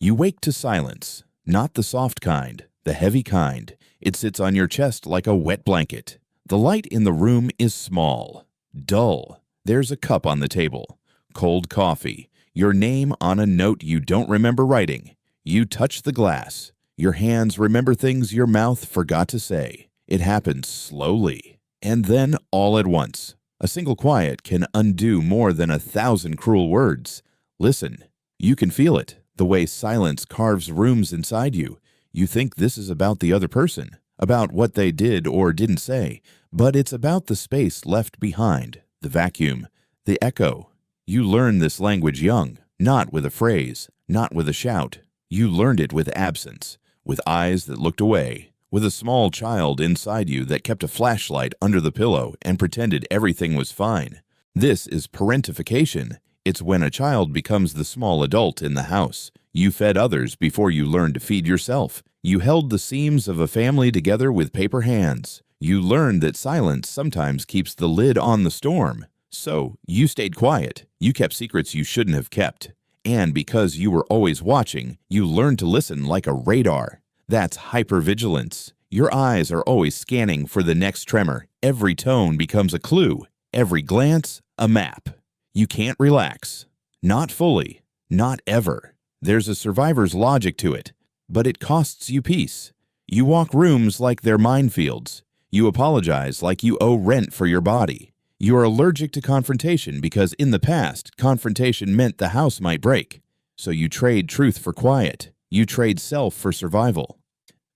You wake to silence, not the soft kind, the heavy kind. It sits on your chest like a wet blanket. The light in the room is small, dull. There's a cup on the table, cold coffee, your name on a note you don't remember writing. You touch the glass. Your hands remember things your mouth forgot to say. It happens slowly, and then all at once. A single quiet can undo more than 1,000 cruel words. Listen, you can feel it, the way silence carves rooms inside you. You think this is about the other person, about what they did or didn't say, but it's about the space left behind, the vacuum, the echo. You learn this language young, not with a phrase, not with a shout. You learned it with absence, with eyes that looked away, with a small child inside you that kept a flashlight under the pillow and pretended everything was fine. This is parentification. It's when a child becomes the small adult in the house. You fed others before you learned to feed yourself. You held the seams of a family together with paper hands. You learned that silence sometimes keeps the lid on the storm. So, you stayed quiet. You kept secrets you shouldn't have kept. And because you were always watching, you learned to listen like a radar. That's hypervigilance. Your eyes are always scanning for the next tremor. Every tone becomes a clue. Every glance, a map. You can't relax. Not fully. Not ever. There's a survivor's logic to it, but it costs you peace. You walk rooms like they're minefields. You apologize like you owe rent for your body. You are allergic to confrontation because in the past, confrontation meant the house might break. So you trade truth for quiet. You trade self for survival.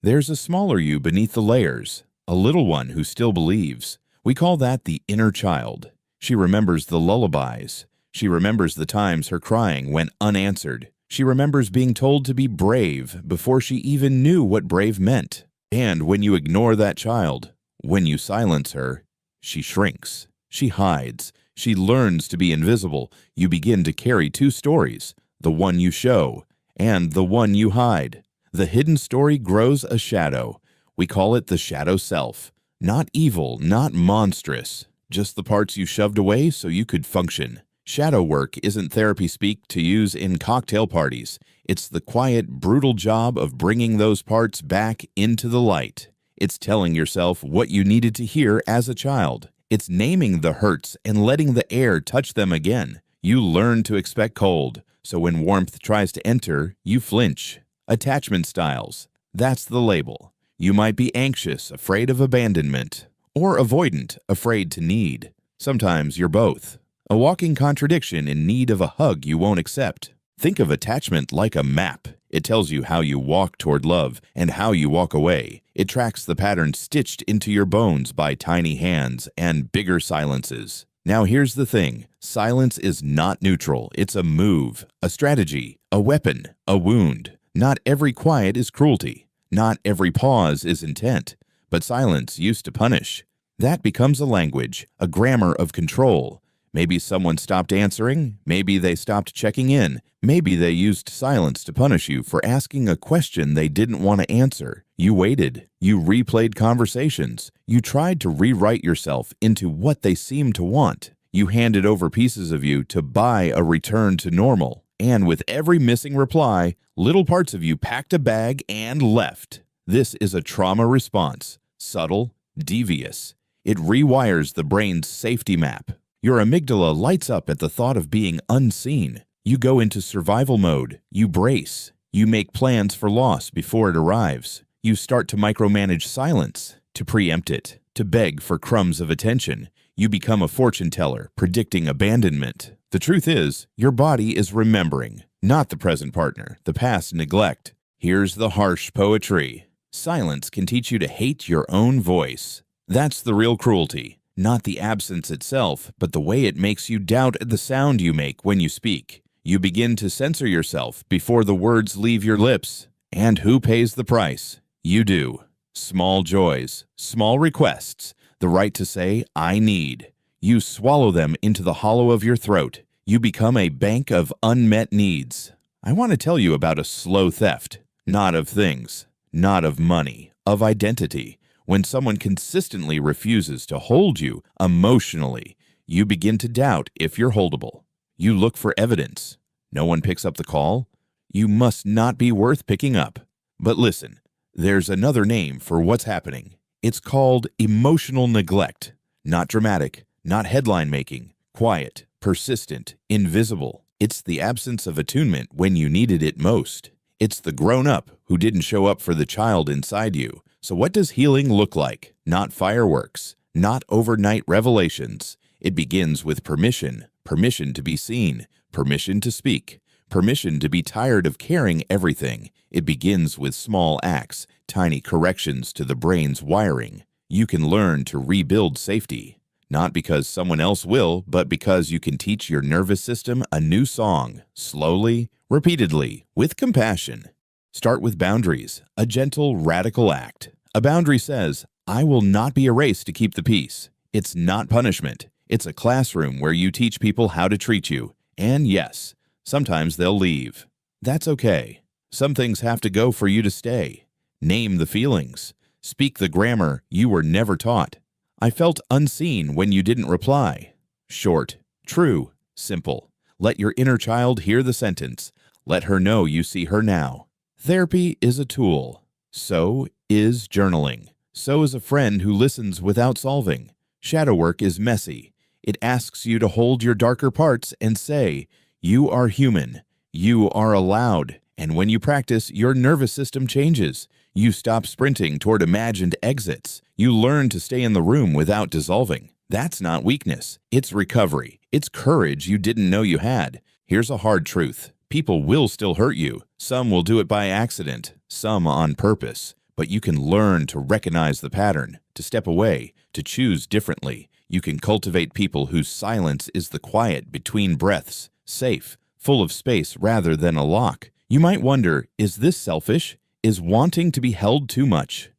There's a smaller you beneath the layers, a little one who still believes. We call that the inner child. She remembers the lullabies. She remembers the times her crying went unanswered. She remembers being told to be brave before she even knew what brave meant. And when you ignore that child, when you silence her, she shrinks. She hides. She learns to be invisible. You begin to carry two stories, the one you show and the one you hide. The hidden story grows a shadow. We call it the shadow self. Not evil, not monstrous, just the parts you shoved away so you could function. Shadow work isn't therapy speak to use in cocktail parties. It's the quiet, brutal job of bringing those parts back into the light. It's telling yourself what you needed to hear as a child. It's naming the hurts and letting the air touch them again. You learn to expect cold, so when warmth tries to enter, you flinch. Attachment styles. That's the label. You might be anxious, afraid of abandonment, or avoidant, afraid to need. Sometimes you're both. A walking contradiction in need of a hug you won't accept. Think of attachment like a map. It tells you how you walk toward love and how you walk away. It tracks the pattern stitched into your bones by tiny hands and bigger silences. Now here's the thing. Silence is not neutral. It's a move, a strategy, a weapon, a wound. Not every quiet is cruelty. Not every pause is intent. But silence used to punish. That becomes a language, a grammar of control. Maybe someone stopped answering. Maybe they stopped checking in. Maybe they used silence to punish you for asking a question they didn't want to answer. You waited. You replayed conversations. You tried to rewrite yourself into what they seemed to want. You handed over pieces of you to buy a return to normal. And with every missing reply, little parts of you packed a bag and left. This is a trauma response. Subtle, devious. It rewires the brain's safety map. Your amygdala lights up at the thought of being unseen. You go into survival mode. You brace. You make plans for loss before it arrives. You start to micromanage silence, to preempt it, to beg for crumbs of attention. You become a fortune teller, predicting abandonment. The truth is, your body is remembering, not the present partner, the past neglect. Here's the harsh poetry. Silence can teach you to hate your own voice. That's the real cruelty. Not the absence itself, but the way it makes you doubt the sound you make when you speak. You begin to censor yourself before the words leave your lips. And who pays the price? You do. Small joys, small requests, the right to say, I need. You swallow them into the hollow of your throat. You become a bank of unmet needs. I want to tell you about a slow theft, not of things, not of money, of identity. When someone consistently refuses to hold you emotionally, you begin to doubt if you're holdable. You look for evidence. No one picks up the call. You must not be worth picking up. But listen, there's another name for what's happening. It's called emotional neglect. Not dramatic, not headline making, quiet, persistent, invisible. It's the absence of attunement when you needed it most. It's the grown-up who didn't show up for the child inside you. So what does healing look like? Not fireworks, not overnight revelations. It begins with permission, permission to be seen, permission to speak, permission to be tired of carrying everything. It begins with small acts, tiny corrections to the brain's wiring. You can learn to rebuild safety, not because someone else will, but because you can teach your nervous system a new song, slowly, repeatedly, with compassion. Start with boundaries, a gentle, radical act. A boundary says, I will not be erased to keep the peace. It's not punishment. It's a classroom where you teach people how to treat you. And yes, sometimes they'll leave. That's okay. Some things have to go for you to stay. Name the feelings. Speak the grammar you were never taught. I felt unseen when you didn't reply. Short, true, simple. Let your inner child hear the sentence. Let her know you see her now. Therapy is a tool. So is journaling. So is a friend who listens without solving. Shadow work is messy. It asks you to hold your darker parts and say, you are human. You are allowed. And when you practice, your nervous system changes. You stop sprinting toward imagined exits. You learn to stay in the room without dissolving. That's not weakness. It's recovery. It's courage you didn't know you had. Here's a hard truth. People will still hurt you. Some will do it by accident, some on purpose. But you can learn to recognize the pattern, to step away, to choose differently. You can cultivate people whose silence is the quiet between breaths, safe, full of space rather than a lock. You might wonder, is this selfish? Is wanting to be held too much?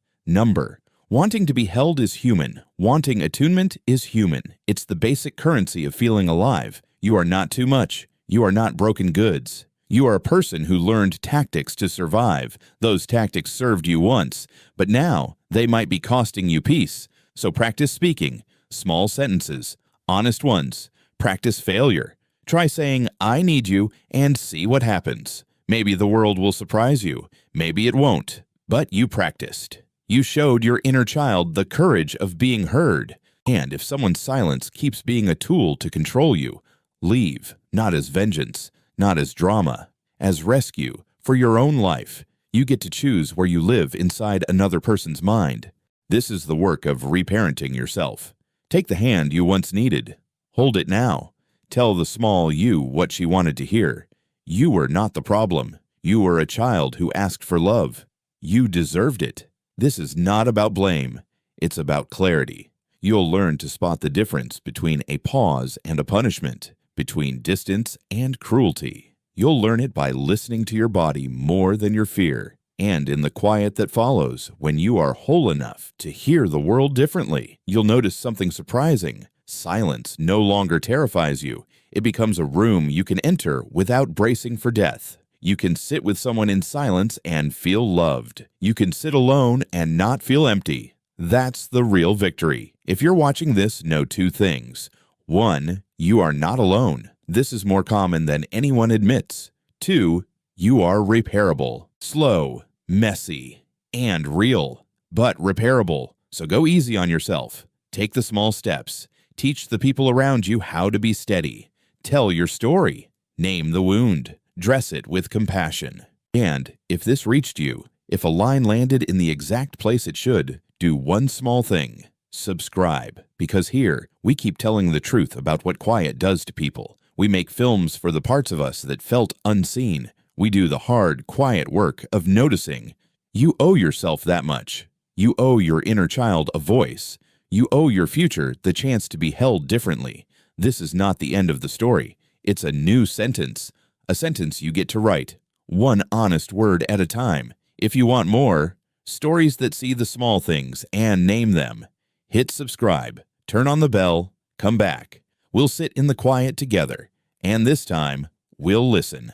Wanting to be held is human. Wanting attunement is human. It's the basic currency of feeling alive. You are not too much. You are not broken goods. You are a person who learned tactics to survive. Those tactics served you once, but now they might be costing you peace. So practice speaking, small sentences, honest ones. Practice failure. Try saying, I need you, and see what happens. Maybe the world will surprise you. Maybe it won't. But you practiced. You showed your inner child the courage of being heard. And if someone's silence keeps being a tool to control you, leave, not as vengeance, not as drama, as rescue for your own life. You get to choose where you live inside another person's mind. This is the work of reparenting yourself. Take the hand you once needed. Hold it now. Tell the small you what she wanted to hear. You were not the problem. You were a child who asked for love. You deserved it. This is not about blame. It's about clarity. You'll learn to spot the difference between a pause and a punishment, between distance and cruelty. You'll learn it by listening to your body more than your fear, and in the quiet that follows, when you are whole enough to hear the world differently, you'll notice something surprising. Silence no longer terrifies you. It becomes a room you can enter without bracing for death. You can sit with someone in silence and feel loved. You can sit alone and not feel empty. That's the real victory. If you're watching this, know two things. 1, you are not alone. This is more common than anyone admits. 2, you are repairable. Slow, messy, and real, but repairable. So go easy on yourself. Take the small steps. Teach the people around you how to be steady. Tell your story. Name the wound. Dress it with compassion. And if this reached you, if a line landed in the exact place it should, do one small thing. Subscribe. Because here, we keep telling the truth about what quiet does to people. We make films for the parts of us that felt unseen. We do the hard, quiet work of noticing. You owe yourself that much. You owe your inner child a voice. You owe your future the chance to be held differently. This is not the end of the story. It's a new sentence. A sentence you get to write, one honest word at a time. If you want more, stories that see the small things and name them. Hit subscribe, turn on the bell, come back. We'll sit in the quiet together, and this time, we'll listen.